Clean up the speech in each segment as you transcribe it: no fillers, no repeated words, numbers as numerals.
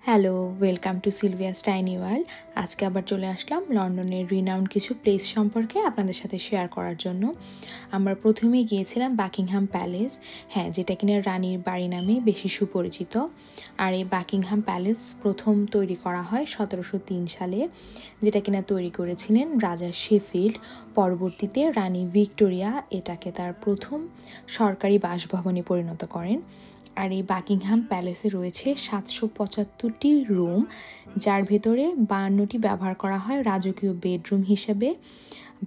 Hello, welcome to Sylvius tiny world. আজকে আবার চলে আসলাম লন্ডনের রিনাউন্ড কিছু প্লেস সম্পর্কে আপনাদের সাথে শেয়ার করার জন্য। আমরা প্রথমেই গিয়েছিলাম বাকিংহাম প্যালেস, যেটা কিনা রানীর বাড়ি নামে বেশি সুপরিচিত। আর এই বাকিংহাম প্যালেস প্রথম তৈরি করা হয় 1703 সালে, যেটা কিনা তৈরি করেছিলেন রাজা শেফিল্ড। পরবর্তীতে রানী ভিক্টোরিয়া এটাকে তার প্রথম সরকারি বাসভবনে পরিণত করেন। আর এই বাকিংহাম প্যালেসে রয়েছে 775টি রুম, যার ভেতরে 52টি ব্যবহার করা হয় রাজকীয় বেডরুম হিসেবে।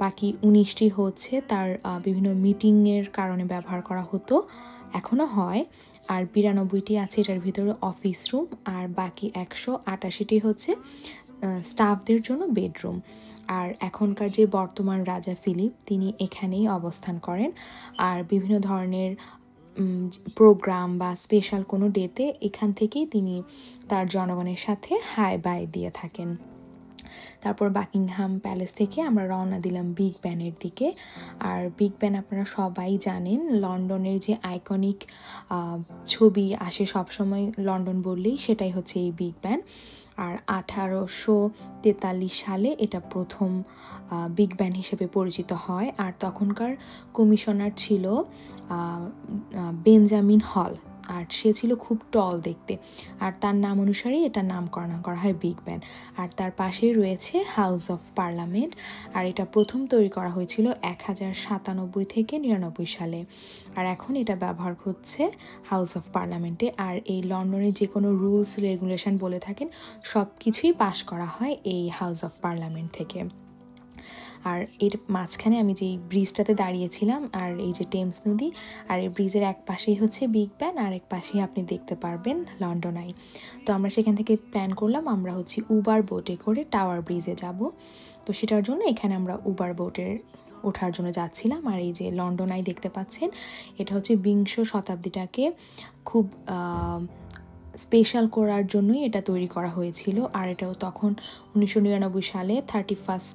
বাকি 19টি হচ্ছে তার বিভিন্ন মিটিংয়ের কারণে ব্যবহার করা হতো, এখনও হয়। আর 92টি আছে এটার ভিতরে অফিস রুম, আর বাকি 188টি হচ্ছে স্টাফদের জন্য বেডরুম। আর এখনকার যে বর্তমান রাজা ফিলিপ, তিনি এখানেই অবস্থান করেন। আর বিভিন্ন ধরনের প্রোগ্রাম বা স্পেশাল কোনো ডেতে এখান থেকেই তিনি তার জনগণের সাথে হাই বাই দিয়ে থাকেন। তারপর বাকিংহাম প্যালেস থেকে আমরা রওনা দিলাম বিগ ব্যানের দিকে। আর বিগ ব্যান আপনারা সবাই জানেন, লন্ডনের যে আইকনিক ছবি আসে সবসময় লন্ডন বললেই, সেটাই হচ্ছে এই বিগ ব্যান। আর 1843 সালে এটা প্রথম বিগ ব্যান হিসেবে পরিচিত হয়। আর তখনকার কমিশনার ছিল বেঞ্জামিন হল, আর সে ছিল খুব টল দেখতে, আর তার নাম অনুসারেই এটা নামকরণ করা হয় বিগ ব্যান। আর তার পাশেই রয়েছে হাউস অফ পার্লামেন্ট, আর এটা প্রথম তৈরি করা হয়েছিল 1097 থেকে 99 সালে। আর এখন এটা ব্যবহার হচ্ছে হাউস অফ পার্লামেন্টে। আর এই লন্ডনে যে কোনো রুলস রেগুলেশন বলে থাকেন, সব কিছুই পাশ করা হয় এই হাউস অফ পার্লামেন্ট থেকে। আর এর মাঝখানে আমি যেই ব্রিজটাতে দাঁড়িয়েছিলাম, আর এই যে টেমস নদী, আর এই ব্রিজের এক পাশেই হচ্ছে বিগ ব্যান, আর এক পাশেই আপনি দেখতে পারবেন লন্ডন আই। তো আমরা সেখান থেকে প্ল্যান করলাম আমরা হচ্ছে উবার বোটে করে টাওয়ার ব্রিজে যাব। তো সেটার জন্য এখানে আমরা উবার বোটের ওঠার জন্য যাচ্ছিলাম। আর এই যে লন্ডন আই দেখতে পাচ্ছেন, এটা হচ্ছে বিংশ শতাব্দীটাকে খুব স্পেশাল করার জন্যই এটা তৈরি করা হয়েছিল। আর এটাও তখন 1999 সালে 31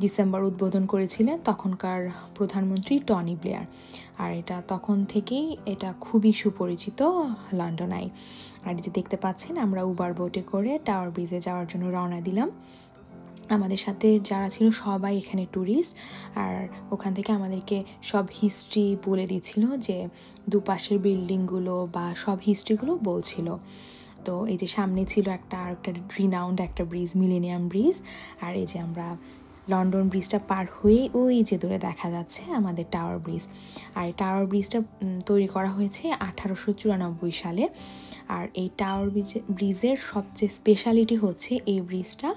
ডিসেম্বর উদ্বোধন করেছিলেন তখনকার প্রধানমন্ত্রী টনি ব্লেয়ার। আর এটা তখন থেকেই এটা খুবই সুপরিচিত লন্ডন আই। আর যে দেখতে পাচ্ছেন, আমরা উবার বোটে করে টাওয়ার ব্রিজে যাওয়ার জন্য রওনা দিলাম। আমাদের সাথে যারা ছিল সবাই এখানে ট্যুরিস্ট, আর ওখান থেকে আমাদেরকে সব হিস্ট্রি বলে দিচ্ছিল, যে দুপাশের বিল্ডিংগুলো বা সব হিস্ট্রিগুলো বলছিল। তো এই যে সামনে ছিল একটা রিনাউন্ড একটা ব্রিজ, মিলেনিয়াম ব্রিজ। আর এই যে আমরা লন্ডন ব্রিজটা পার হয়ে ওই যে দূরে দেখা যাচ্ছে আমাদের টাওয়ার ব্রিজ। আর এই টাওয়ার ব্রিজটা তৈরি করা হয়েছে 1894 সালে। আর এই টাওয়ার ব্রিজের সবচেয়ে স্পেশালিটি হচ্ছে এই ব্রিজটা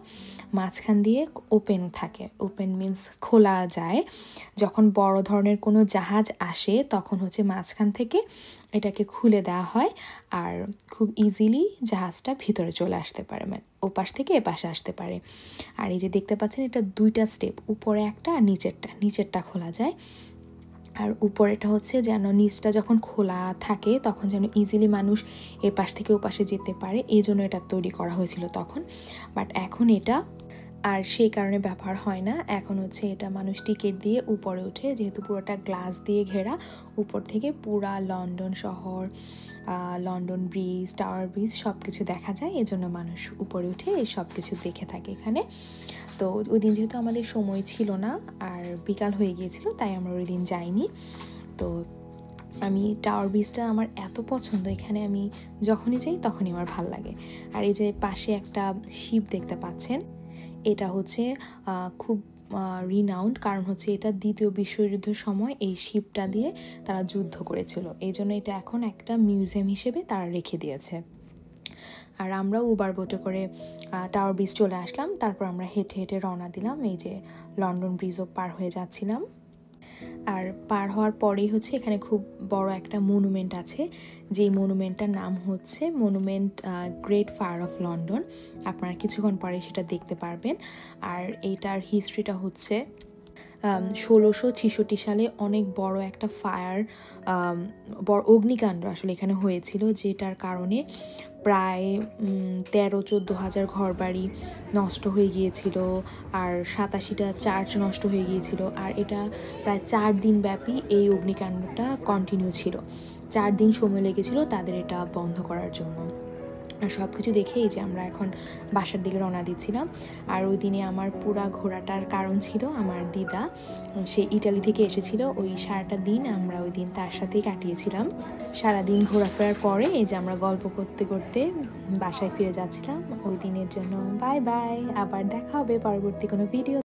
মাঝখান দিয়ে ওপেন থাকে। ওপেন মিন্স খোলা যায়। যখন বড় ধরনের কোনো জাহাজ আসে, তখন হচ্ছে মাঝখান থেকে এটাকে খুলে দেওয়া হয়, আর খুব ইজিলি জাহাজটা ভিতরে চলে আসতে পারে, মানে ওপাশ থেকে এপাশে আসতে পারে। আর এই যে দেখতে পাচ্ছেন, এটা দুইটা স্টেপ, উপরে একটা আর নিচেরটা খোলা যায়। আর উপরেটা হচ্ছে যেন নিচটা যখন খোলা থাকে তখন যেন ইজিলি মানুষ এপাশ থেকে ওপাশে যেতে পারে, এই জন্য এটা তৈরি করা হয়েছিল তখন। বাট এখন এটা আর সেই কারণে ব্যবহার হয় না। এখন হচ্ছে এটা মানুষ টিকিট দিয়ে উপরে উঠে, যেহেতু পুরোটা গ্লাস দিয়ে ঘেরা, উপর থেকে পুরা লন্ডন শহর, লন্ডন ব্রিজ, টাওয়ার ব্রিজ সব কিছু দেখা যায়। এজন্য মানুষ উপরে উঠে এই সব কিছু দেখে থাকে এখানে। তো ওই দিন যেহেতু আমাদের সময় ছিল না আর বিকাল হয়ে গিয়েছিল, তাই আমরা ওই দিন যাইনি। তো আমি টাওয়ার ব্রিজটা আমার এত পছন্দ, এখানে আমি যখনই যাই তখনই আমার ভাল লাগে। আর এই যে পাশে একটা শিপ দেখতে পাচ্ছেন, এটা হচ্ছে খুব রিনাউন্ড, কারণ হচ্ছে এটা দ্বিতীয় বিশ্বযুদ্ধের সময় এই শিপটা দিয়ে তারা যুদ্ধ করেছিল, এই জন্য এটা এখন একটা মিউজিয়াম হিসেবে তারা রেখে দিয়েছে। আর আমরাও উবার বোটে করে টাওয়ার ব্রিজ চলে আসলাম। তারপর আমরা হেঁটে হেঁটে রওনা দিলাম। এই যে লন্ডন ব্রিজও পার হয়ে যাচ্ছিলাম। আর পার হওয়ার পরেই হচ্ছে এখানে খুব বড় একটা মনুমেন্ট আছে, যেই মনুমেন্টটার নাম হচ্ছে monument great fire of London. আপনারা কিছুক্ষণ পরে সেটা দেখতে পারবেন। আর এইটার হিস্ট্রিটা হচ্ছে 1666 সালে অনেক বড় একটা ফায়ার, বড় অগ্নিকাণ্ড আসলে এখানে হয়েছিল, যেটার কারণে প্রায় 13-14 হাজার ঘরবাড়ি নষ্ট হয়ে গিয়েছিল, আর 87টা চার্চ নষ্ট হয়ে গিয়েছিল। আর এটা প্রায় 4 দিন ব্যাপী এই অগ্নিকাণ্ডটা কন্টিনিউ ছিল। 4 দিন সময় লেগেছিল তাদের এটা বন্ধ করার জন্য। আর সব কিছু দেখেই যে আমরা এখন বাসার দিকে রওনা দিচ্ছিলাম। আর ওই দিনে আমার পুরা ঘোরাটার কারণ ছিল আমার দিদা, সে ইটালি থেকে এসেছিল। ওই সারাটা দিন আমরা ওই দিন তার সাথেই কাটিয়েছিলাম। সারাদিন ঘোরাফেরার পরে এই যে আমরা গল্প করতে করতে বাসায় ফিরে যাচ্ছিলাম ওই দিনের জন্য। বাই বাই, আবার দেখা হবে পরবর্তী কোনো ভিডিও।